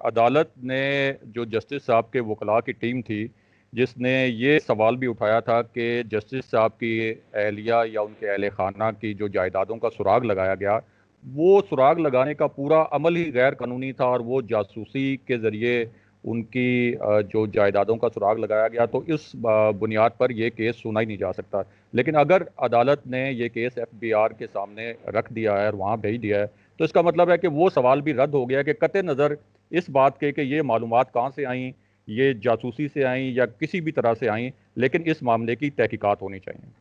अदालत ने जो जस्टिस साहब के वकला की टीम थी, जिसने ये सवाल भी उठाया था कि जस्टिस साहब की अहलिया या उनके अहल खाना की जो जायदादों का सुराग लगाया गया, वो सुराग लगाने का पूरा अमल ही गैर कानूनी था और वो जासूसी के ज़रिए उनकी जो जायदादों का सुराग लगाया गया, तो इस बुनियाद पर यह केस सुना ही नहीं जा सकता। लेकिन अगर अदालत ने ये केस FBI के सामने रख दिया है और वहाँ भेज दिया है, तो इसका मतलब है कि वो सवाल भी रद्द हो गया कि कतई नज़र इस बात के कि ये मालूमात कहाँ से आई, ये जासूसी से आई या किसी भी तरह से आई, लेकिन इस मामले की तहकीकात होनी चाहिए।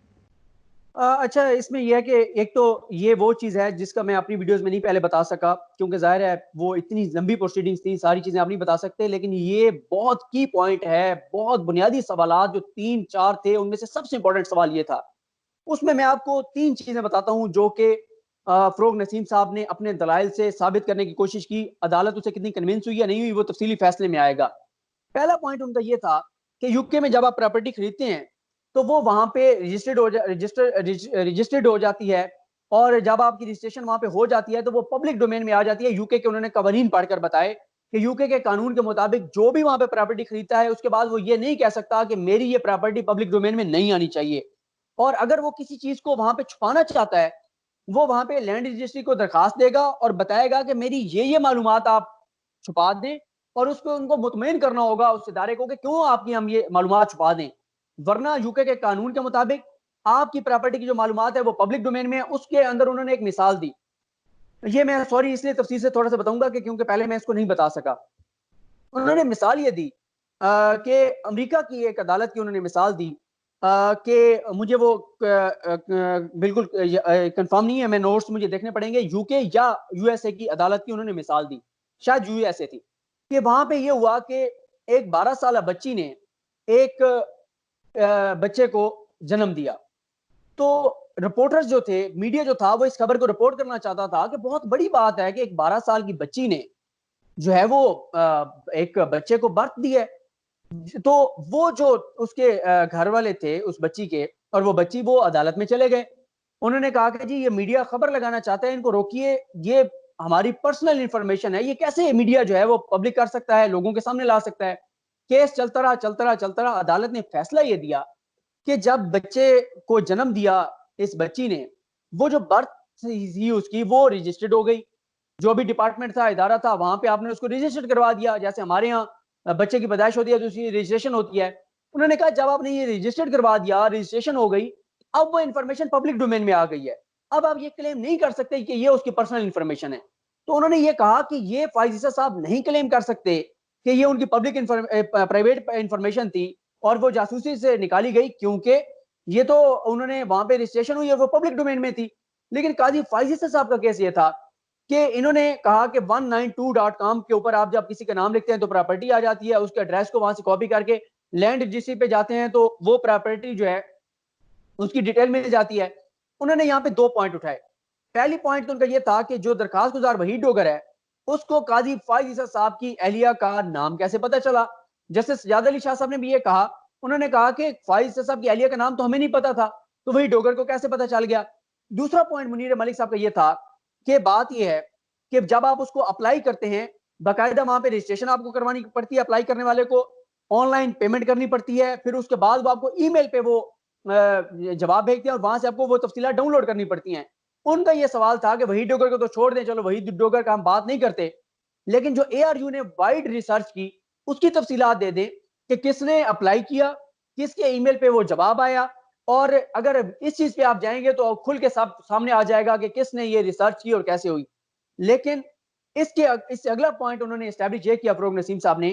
अच्छा, इसमें यह है कि एक तो ये वो चीज़ है जिसका मैं अपनी वीडियोस में नहीं पहले बता सका, क्योंकि ज़ाहिर है वो इतनी लंबी प्रोसीडिंग्स थी, सारी चीज़ें आप नहीं बता सकते, लेकिन ये बहुत की पॉइंट है, बहुत बुनियादी सवालात जो 3-4 थे, उनमें से सबसे इंपॉर्टेंट सवाल ये था। उसमें मैं आपको 3 चीज़ें बताता हूँ जो कि फ़रोग़ नसीम साहब ने अपने दलाइल से साबित करने की कोशिश की। अदालत उसे कितनी कन्विंस हुई या नहीं हुई, वो तफ़सीली फ़ैसले में आएगा। पहला पॉइंट उनका ये था कि यूके में जब आप प्रॉपर्टी खरीदते हैं, तो वो वहाँ पे रजिस्टर्ड हो जाती है, और जब आपकी रजिस्ट्रेशन वहाँ पे हो जाती है, तो वो पब्लिक डोमेन में आ जाती है। यूके के उन्होंने कवानीन पढ़कर बताए कि यूके के कानून के मुताबिक जो भी वहाँ पे प्रॉपर्टी खरीदता है, उसके बाद वो ये नहीं कह सकता कि मेरी ये प्रॉपर्टी पब्लिक डोमेन में नहीं आनी चाहिए। और अगर वो किसी चीज़ को वहाँ पे छुपाना चाहता है, वो वहाँ पे लैंड रजिस्ट्री को दरखास्त देगा और बताएगा कि मेरी ये मालूमात आप छुपा दें, और उसको उनको मुतमईन करना होगा उस इदारे को कि क्यों आपकी हम ये मालूमात छुपा दें। वरना यूके के कानून के मुताबिक आपकी प्रॉपर्टी की जो मालूमात है वो पब्लिक डोमेन में है। उसके अंदर उन्होंने एक मिसाल दी। ये मैं सॉरी इसलिए तफसील से थोड़ा सा बताऊंगा कि क्योंकि पहले मैं इसको नहीं बता सका। उन्होंने मिसाल ये दी कि अमेरिका की एक अदालत की उन्होंने मिसाल दी कि मुझे वो बिल्कुल कंफर्म नहीं है, मैं नोट्स मुझे देखने पड़ेंगे। यूके या यूएसए की अदालत की उन्होंने मिसाल दी, शायद यूएसए थी, कि वहां पे ये हुआ कि एक 12 साल बच्ची ने एक बच्चे को जन्म दिया। तो रिपोर्टर्स जो थे, मीडिया जो था, वो इस खबर को रिपोर्ट करना चाहता था कि बहुत बड़ी बात है कि एक 12 साल की बच्ची ने जो है वो एक बच्चे को बर्थ दी है। तो वो जो उसके घर वाले थे उस बच्ची के, और वो बच्ची वो अदालत में चले गए। उन्होंने कहा कि जी ये मीडिया खबर लगाना चाहता है, इनको रोकिए, ये हमारी पर्सनल इंफॉर्मेशन है, ये कैसे मीडिया जो है वो पब्लिक कर सकता है, लोगों के सामने ला सकता है। केस चलता रहा। अदालत ने फैसला ये दिया कि जब बच्चे को जन्म दिया इस बच्ची ने, वो जो बर्थ थी उसकी वो रजिस्टर्ड हो गई। जो भी डिपार्टमेंट था, इदारा था, वहां पे आपने उसको रजिस्टर्ड करवा दिया। जैसे हमारे यहाँ बच्चे की पैदाइश होती है तो उसकी रजिस्ट्रेशन होती है। उन्होंने कहा जब आपने ये रजिस्टर्ड करवा दिया, रजिस्ट्रेशन हो गई, अब वो इन्फॉर्मेशन पब्लिक डोमेन में आ गई है। अब आप ये क्लेम नहीं कर सकते कि ये उसकी पर्सनल इन्फॉर्मेशन है। तो उन्होंने ये कहा कि ये फाइज़ साहब नहीं क्लेम कर सकते कि ये उनकी पब्लिक प्राइवेट इंफॉर्मेशन थी और वो जासूसी से निकाली गई, क्योंकि ये तो उन्होंने वहां पे रजिस्ट्रेशन हुई है, वो पब्लिक डोमेन में थी। लेकिन काजी फाइज़ साहब का केस ये था कि इन्होंने कहा कि 192.com के ऊपर आप जब किसी का नाम लिखते हैं तो प्रॉपर्टी आ जाती है, उसके एड्रेस को वहां से कॉपी करके लैंड रजिस्ट्री पे जाते हैं तो वो प्रॉपर्टी जो है उसकी डिटेल मिल जाती है। उन्होंने यहाँ पे 2 पॉइंट उठाए। पहली पॉइंट तो उनका ये था कि जो दरखास्त गुजार वहीद डोगर है, उसको काजी फाइज ईसा साहब की अहलिया का नाम कैसे पता चला। जस्टिस सजाद अली शाह साहब ने भी ये कहा, उन्होंने कहा कि फाइज ईसा साहब की अहलिया का नाम तो हमें नहीं पता था, तो वही डोगर को कैसे पता चल गया। दूसरा पॉइंट मुनीर मलिक साहब का ये था कि बात यह है कि जब आप उसको अप्लाई करते हैं, बाकायदा वहां पे रजिस्ट्रेशन आपको करवानी पड़ती है, अप्लाई करने वाले को ऑनलाइन पेमेंट करनी पड़ती है, फिर उसके बाद वो आपको ईमेल पे वो जवाब भेजते हैं और वहां से आपको वो तफसीलात डाउनलोड करनी पड़ती हैं। उनका ये सवाल था कि वहीद डोगर को तो छोड़ दें, चलो वहीद डोगर का हम बात नहीं करते, लेकिन जो एआरयू ने वाइड रिसर्च की उसकी तफसीलात दे दें कि किसने अप्लाई किया, किसके ईमेल पे वो जवाब आया, और अगर इस चीज पे आप जाएंगे तो खुल के सामने आ जाएगा कि किसने ये रिसर्च की और कैसे हुई। लेकिन इससे अगला पॉइंट उन्होंने एस्टैब्लिश ये किया फ़रोग़ नसीम साहब ने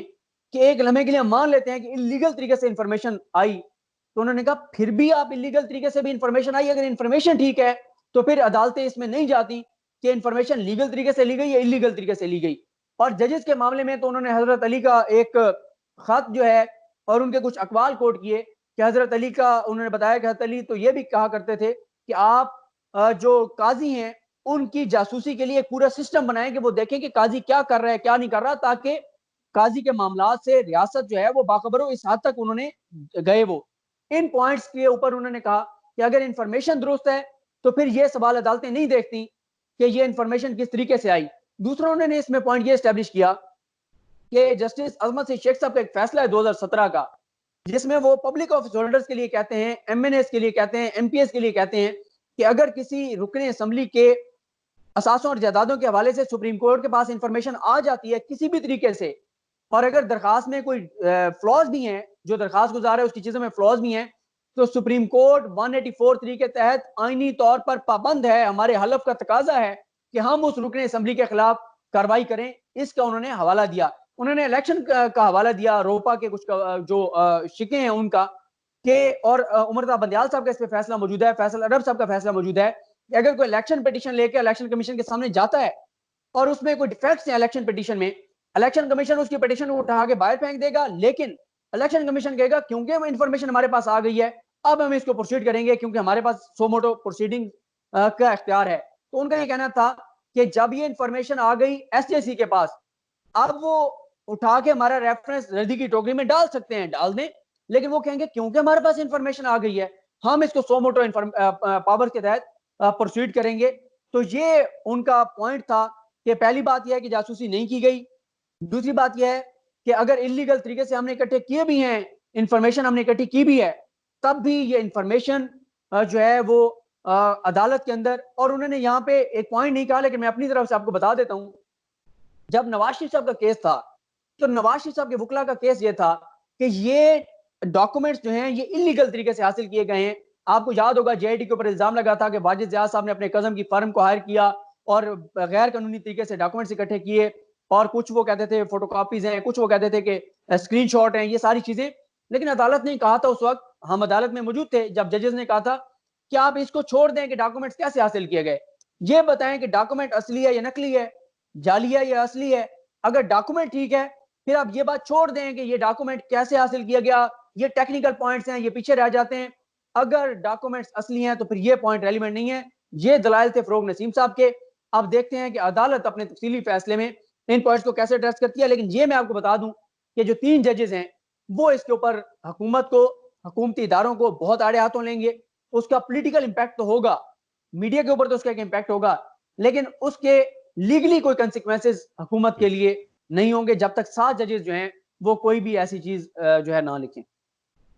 कि एक लम्हे के लिए हम मान लेते हैं कि इलीगल तरीके से इंफॉर्मेशन आई, तो उन्होंने कहा फिर भी आप इलीगल तरीके से भी इंफॉर्मेशन आई, अगर इंफॉर्मेशन ठीक है तो फिर अदालतें इसमें नहीं जाती कि इंफॉर्मेशन लीगल तरीके से ली गई या इलीगल तरीके से ली गई। और जजेस के मामले में तो उन्होंने हजरत अली का एक खत जो है और उनके कुछ अकवाल कोट किए कि हजरत अली का उन्होंने बताया कि हजरत अली तो ये भी कहा करते थे कि आप जो काजी हैं उनकी जासूसी के लिए एक पूरा सिस्टम बनाएं कि वो देखें कि काजी क्या कर रहा है क्या नहीं कर रहा, ताकि काजी के मामला से रियासत जो है वो बाखबर हो। इस हद तक उन्होंने गए। वो इन पॉइंट्स के ऊपर उन्होंने कहा कि अगर इंफॉर्मेशन दुरुस्त है तो फिर ये सवाल अदालतें नहीं देखती कि ये इंफॉर्मेशन किस तरीके से आई। दूसरा उन्होंने इसमें पॉइंट ये एस्टेब्लिश किया कि जस्टिस अजमत सिंह शेख साहब का एक फैसला है 2017 का, जिसमें वो पब्लिक ऑफिस होल्डर्स के लिए कहते हैं, एमएनएस के लिए कहते हैं, एमपीएस के लिए कहते हैं कि अगर किसी रुकने असम्बली के असासों और जायदादों के हवाले से सुप्रीम कोर्ट के पास इंफॉर्मेशन आ जाती है किसी भी तरीके से, और अगर दरखास्त में कोई फ्लॉज भी हैं, जो दरखास्त गुजार है उसकी चीजों में फ्लॉज भी हैं, तो सुप्रीम कोर्ट 184(3) के तहत आईनी तौर पर पाबंद है, हमारे हलफ का तकाजा है कि हम उस रुकने असम्बली के खिलाफ कार्रवाई करें। इसका उन्होंने हवाला दिया। उन्होंने इलेक्शन का हवाला दिया, रोपा के कुछ जो शिके हैं उनका, के और उमर बंदयाल साहब का इस पर फैसला मौजूद है, फैसल अरब साहब का फैसला मौजूद है कि अगर कोई इलेक्शन पिटीशन लेकर इलेक्शन कमीशन के सामने जाता है और उसमें कोई डिफेक्ट्स हैं इलेक्शन पिटीशन में, इलेक्शन कमीशन उसकी पिटीशन को उठा के बाहर फेंक देगा, लेकिन इलेक्शन कमीशन कहेगा क्योंकि वो इन्फॉर्मेशन हमारे पास आ गई है, अब हम इसको प्रोसीड करेंगे क्योंकि हमारे पास सो मोटो प्रोसीडिंग का इख्तियार है। तो उनका ये कहना था कि जब ये इन्फॉर्मेशन आ गई एसजेसी के पास, अब वो उठा के हमारा रेफरेंस रद्दी की टोकरी में डाल सकते हैं, डाल दें, लेकिन वो कहेंगे क्योंकि हमारे पास इंफॉर्मेशन आ गई है, हम इसको सो मोटो पावर के तहत प्रोसीड करेंगे। तो ये उनका पॉइंट था कि पहली बात यह है कि जासूसी नहीं की गई, दूसरी बात यह है कि अगर इलीगल तरीके से हमने इकट्ठे किए भी हैं, इंफॉर्मेशन हमने इकट्ठी की भी है, तब भी ये इंफॉर्मेशन जो है वो अदालत के अंदर, और उन्होंने यहाँ पे एक पॉइंट नहीं कहा लेकिन मैं अपनी तरफ से आपको बता देता हूँ। जब नवाज शरीफ साहब का केस था, तो नवाज शरीफ साहब के वकला का केस ये था कि ये डॉक्यूमेंट्स जो हैं ये इलीगल तरीके से हासिल किए गए हैं। आपको याद होगा जेआईटी के ऊपर इल्जाम लगा था कि वाजिद ज़िया साहब ने अपने कज़म की फर्म को हायर किया और गैर कानूनी तरीके से डॉक्यूमेंट्स इकट्ठे किए, और कुछ वो कहते थे फोटोकॉपीज हैं, कुछ वो कहते थे कि स्क्रीनशॉट हैं, ये सारी चीजें। लेकिन अदालत ने कहा था उस वक्त, हम अदालत में मौजूद थे जब जजेस ने कहा था कि आप इसको छोड़ दें कि डॉक्यूमेंट्स कैसे हासिल किए गए, ये बताएं कि डॉक्यूमेंट असली है या नकली है, जाली है या असली है। अगर डॉक्यूमेंट ठीक है फिर आप ये बात छोड़ दें कि ये डॉक्यूमेंट कैसे हासिल किया गया, ये टेक्निकल पॉइंट्स हैं, ये पीछे रह जाते हैं। अगर डॉक्यूमेंट्स असली हैं तो फिर ये पॉइंट रेलिवेंट नहीं है। ये दलाइल थे फरोग नसीम साहब के। अब देखते हैं कि अदालत अपने तफसीली फैसले में इन पॉइंट्स को कैसे एड्रेस करती है। लेकिन ये मैं आपको बता दूं कि जो 3 जजेस हैं वो इसके ऊपर हुकूमत को, हुकूमती इदारों को बहुत आड़े हाथों लेंगे। उसका पॉलिटिकल इंपैक्ट तो होगा, मीडिया के ऊपर तो उसका एक इंपैक्ट होगा, लेकिन उसके लीगली कोई कंसिक्वेंसेस हुकूमत के लिए नहीं होंगे जब तक 7 जजेस जो हैं वो कोई भी ऐसी चीज जो है ना लिखें।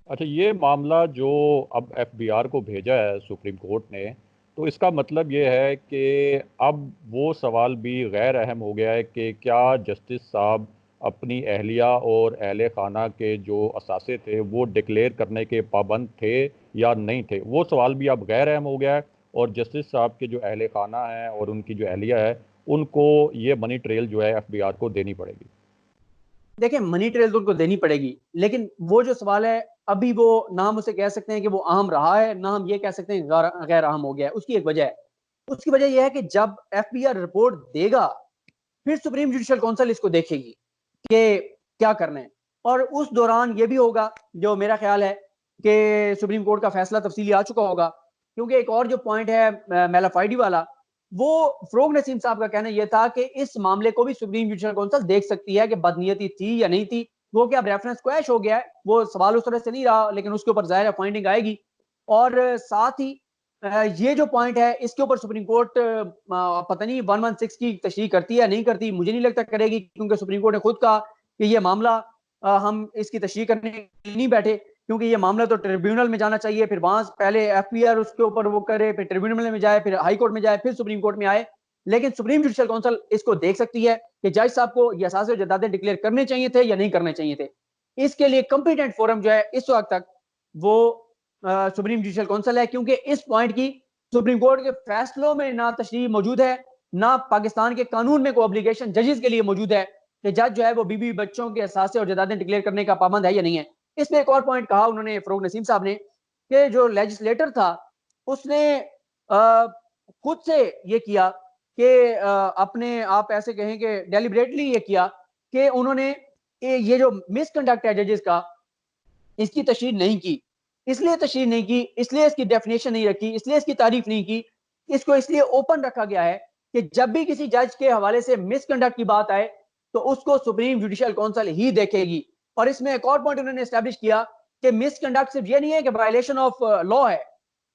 अच्छा, ये मामला जो अब एफबीआर को भेजा है सुप्रीम कोर्ट ने, तो इसका मतलब ये है कि अब वो सवाल भी गैर अहम हो गया है कि क्या जस्टिस साहब अपनी अहलिया और अहले खाना के जो असासे थे वो डिक्लेयर करने के पाबंद थे या नहीं थे। वो सवाल भी अब गैर अहम हो गया है, और जस्टिस साहब के जो अहले खाना है और उनकी जो अहलिया है उनको ये मनी ट्रेल जो है एफबीआर को देनी पड़ेगी। देखिए, मनी ट्रेल तो उनको देनी पड़ेगी, लेकिन वो जो सवाल है अभी वो ना हम उसे कह सकते हैं कि वो अहम रहा है, ना हम ये कह सकते हैं गैर अहम हो गया है। उसकी एक वजह है, उसकी वजह यह है कि जब एफबीआर रिपोर्ट देगा फिर सुप्रीम जुडिशियल काउंसिल इसको देखेगी कि क्या करना है, और उस दौरान ये भी होगा, जो मेरा ख्याल है कि सुप्रीम कोर्ट का फैसला तफसीली आ चुका होगा। क्योंकि एक और जो पॉइंट है मेलाफाइडी वाला, वो फरोग नसीम साहब का कहना यह था कि इस मामले को भी सुप्रीम जुडिशियल काउंसिल देख सकती है कि बदनीयती थी या नहीं थी। वो क्या, अब रेफरेंस क्वैश हो गया है, वो सवाल उस तरह से नहीं रहा, लेकिन उसके ऊपर जाहिर है फाइंडिंग आएगी। और साथ ही ये जो पॉइंट है इसके ऊपर सुप्रीम कोर्ट पता नहीं 116 की तशरीह करती है नहीं करती, मुझे नहीं लगता करेगी, क्योंकि सुप्रीम कोर्ट ने खुद कहा कि ये मामला हम इसकी तशरीह करने के लिए नहीं बैठे, क्योंकि ये मामला तो ट्रिब्यूनल में जाना चाहिए, फिर वहां पहले एफपीआर उसके ऊपर वो करे, फिर ट्रिब्यूनल में जाए, फिर हाई कोर्ट में जाए, फिर सुप्रीम कोर्ट में आए। लेकिन सुप्रीम जुडिशियल काउंसिल इसको देख सकती है कि जज साहब को ये असासे और जदादें डिक्लेयर करने चाहिए थे या नहीं करने चाहिए थे। इसके लिए कंपिटेंट फोरम जो है इस वक्त तक वो सुप्रीम जुडिशियल काउंसिल है, क्योंकि इस पॉइंट की सुप्रीम कोर्ट के फैसलों में ना तशरीह मौजूद है, ना पाकिस्तान के कानून में कोई ऑब्लिगेशन जजेस के लिए मौजूद है कि जज जो है वो बीबी बच्चों के असासे और जदादें डिक्लेयर करने का पाबंद है या नहीं है। इसमें एक और पॉइंट कहा उन्होंने, फरोग नसीम साहब ने, कि जो लेजिस्लेटर था उसने खुद से ये किया कि अपने आप ऐसे कहें कि डेलिबरेटली ये किया कि उन्होंने ये जो मिसकंडक्ट है जजेस का, इसकी तशरीह नहीं की। इसलिए तशरीह नहीं की, इसलिए इसकी डेफिनेशन नहीं रखी, इसलिए इसकी तारीफ नहीं की, इसको इसलिए ओपन रखा गया है कि जब भी किसी जज के हवाले से मिसकंडक्ट की बात आए तो उसको सुप्रीम जुडिशियल काउंसिल ही देखेगी। और इसमें एक और पॉइंट उन्होंने एस्टैब्लिश किया कि मिसकंडक्ट सिर्फ ये नहीं है कि वायलेशन ऑफ लॉ है।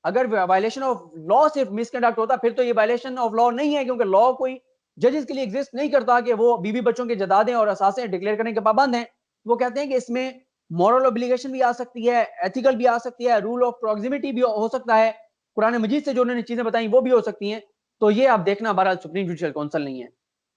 अगर वायलेशन ऑफ लॉ सिर्फ मिसकंडक्ट होता फिर तो ये वायलेशन ऑफ लॉ नहीं है, क्योंकि लॉ कोई जजेस के लिए एग्जिस्ट नहीं करता कि वो बीवी बच्चों के जदादें और असासे डिक्लेयर करने के पाबंद हैं। वो कहते हैं कि इसमें मॉरल ऑब्लिगेशन भी आ सकती है, एथिकल भी आ सकती है, रूल ऑफ प्रॉक्सिमिटी भी हो सकता है, कुरान मजीद से जो उन्होंने चीजें बताई वो भी हो सकती हैं। तो ये आप देखना, बहरहाल सुप्रीम जुडिशल काउंसिल नहीं है।